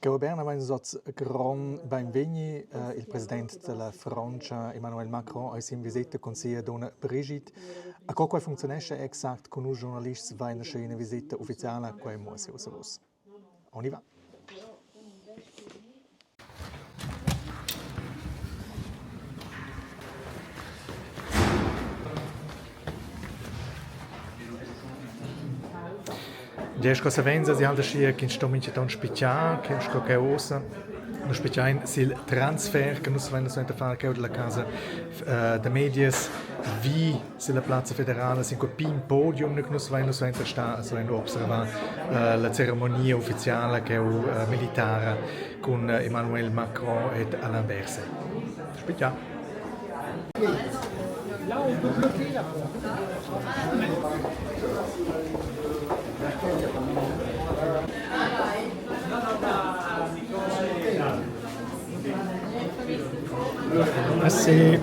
Berna vain sots Gron beim Vegni, il presidente della Francia Emmanuel Macron a sin visita con sia donna Brigitte. A qual funzionesce exakt con un giornalist vai na schöne visita ufficiale quai muss io savus. On y va. Gesco Savenza si alda schia che sto mince ton special che sco che osa no special sil transfer che nus venna so fare che della casa de medias vi sulla piazza federale sin quel pin podium che nus venna so sta so osserva la cerimonia ufficiale che militare con Emmanuel Macron et Alain Berset. Special. Là on peut bloquer la Merci.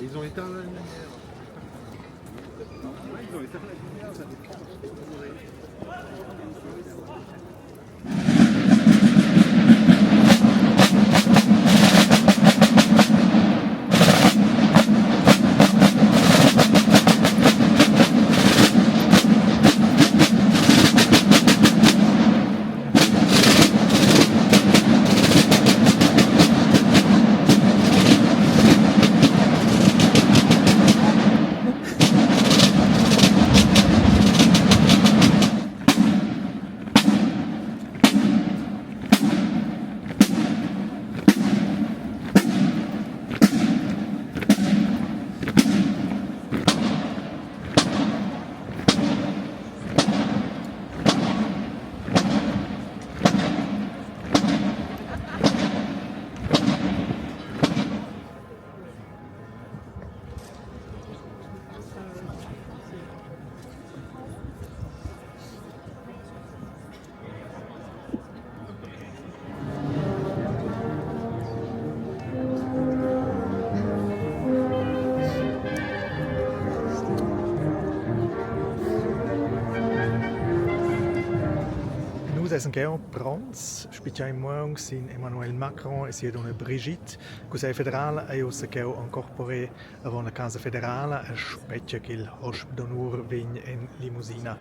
Ils ont éteint la lumière. Ils ont éteint la lumière, ça Essen geo pronts, spicciai morgen sin Emmanuel Macron e sia donna Brigitte, Cusei federale e ossa geo incorporé avon la casa federale e speccia che il hosp d'onur vegn in limousina.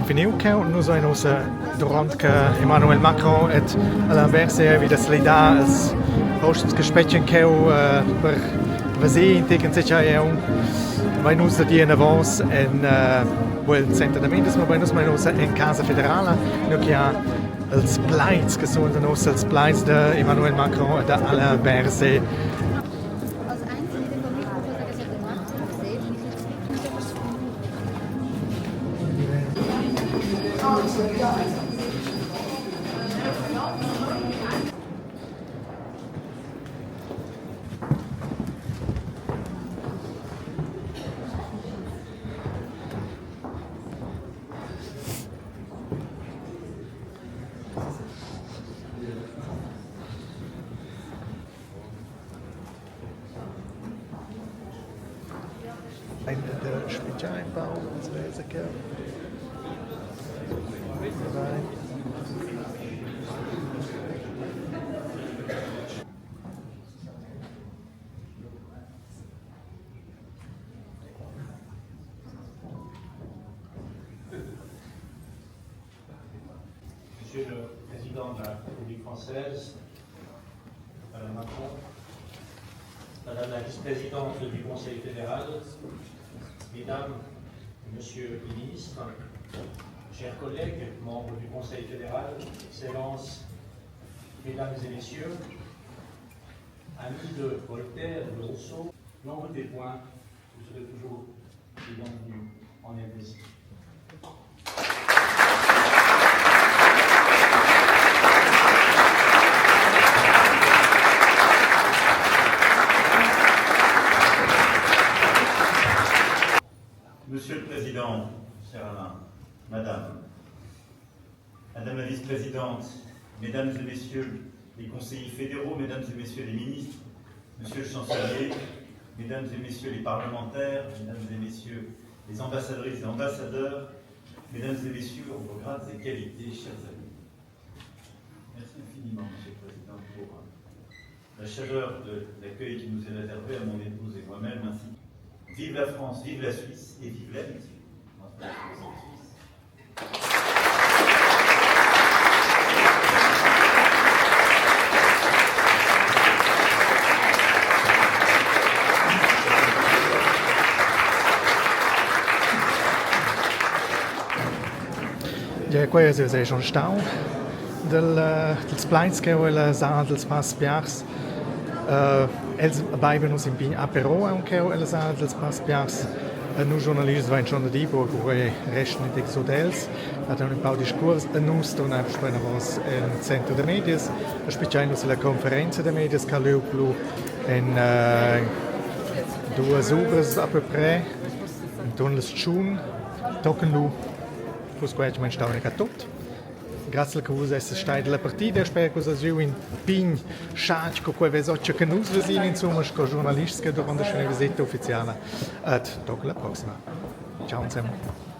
Finiu che nous ein us durant que Emmanuel Macron et Alain Berset wie das Lida als hosts gespetchen che per vasi in tegen CCIO vai nus da in avance en well center da mendes ma bei nus mai nus en casa federale no che ha els plaits che sono da nus els plaits de Emmanuel Macron e de Alain Berset. Ein der Spezialbau, das wäre es ja. Monsieur le Président de la République française, Madame Macron, Madame la Vice-présidente du Conseil fédéral, Mesdames et Messieurs les ministres, chers collègues, membres du Conseil fédéral, Excellences, Mesdames et Messieurs, amis de Voltaire, de Rousseau, n'en doutez point, vous serez toujours les bienvenus en Helvétie. Monsieur le Président, cher Alain, Madame la Vice-présidente, Mesdames et Messieurs les conseillers fédéraux, Mesdames et Messieurs les ministres, Monsieur le Chancelier, Mesdames et Messieurs les parlementaires, Mesdames et Messieurs les ambassadrices et ambassadeurs, Mesdames et Messieurs en vos grades et qualités, chers amis. Merci infiniment, Monsieur le Président, pour la chaleur de l'accueil qui nous est réservé à mon épouse et moi-même, ainsi. Vive la France, vive la Suisse et vive l'amitié. Ja, questo è un stau dels plains che ho la sala dels Pass Piars. Els beiben uns in Pign apero anche la sala dels Pass Piars. Noi giornalisti vanno schon di po che restano di hotels. Hanno un po' di discorsi a nus don absprechen was in centro de medias, specialmente sulla conferenza de medias che leu plu in 2 ore a peu près. Don les chun tocken lu Fus quae mein stau neca tot. Grazie che vos esse stai della partita, spero che us giu in pign schatch co quei vesoccia che nus vesin insomma sco giornalisti che durante la visita ufficiale. Ad doc la prossima. Ciao insieme.